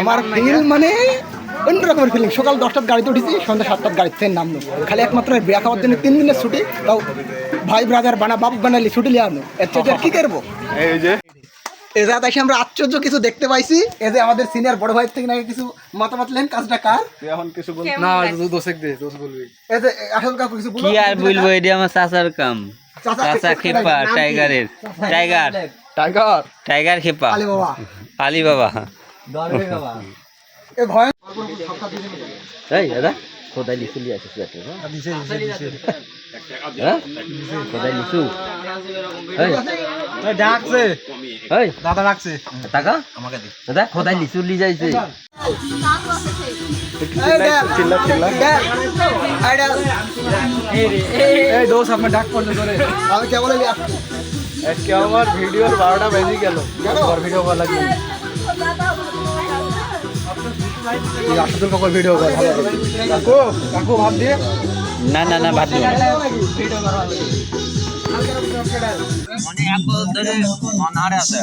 আমার ফিল মানে অন্য রকমের ফিলিং। সকাল 10টার গাড়িতে উঠেছি, সন্ধ্যা 7টার গাড়িতে নামলো। খালি একমাত্র বিয়া খাওয়ার জন্য 3 দিনের ছুটি, তাও ভাই ব্রাদার বাপ বানালি ছুটি লিয়ে আনো। কি করবো? এই যে এজা তাই আমরা আশ্চর্য কিছু দেখতে পাইছি। এই যে আমাদের সিনিয়র বড় ভাই থেকে নাকি কিছু মতামত নেন, কাজটা কার এখন কিছু বল না, দোষক দে, দোষ বলবি। এই যে আসল কাকু কিছু বল, কি আর বলবো, এটা আমার চাচার কাম। চাচা খেপা টাইগারের, টাইগার খেপা আলী বাবা দরবে বাবা। এ ভয় এই দাদা কোদাই লিচু লিয়ে আসিস ব্যাটে না দিছে হ্যাঁ কোদাই লিচু এই ডাকছে, এই দাদা ডাকছে, টাকা আমাকে দে দাদা, কোদাই লিচু লি যাইছে। চিল্লা এই দোষ আপনার ডাক পড়ছে ধরে। আমি কে বলে আজকে আমার ভিডিওর 12টা বেজে গেল, আর ভিডিও কল লাগবে আসল কাকু ভিডিও কল ভালো কাকু কাকু ভাত দিয়ে না না না ভাত দিও না ভিডিও করা হবে। মানে এক বছর ধরে অনাহারে আছে,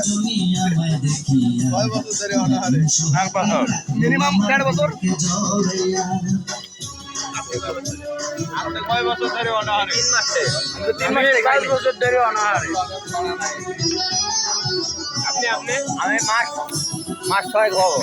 6 বছর ধরে অনাহারে, 1 বছর মিনিমাম 1.5 বছর, আপনি কয় বছর ধরে অনাহারে? 3 মাস থেকে 5 বছর ধরে অনাহারে। আপনি আমি মাস 6 খাবো।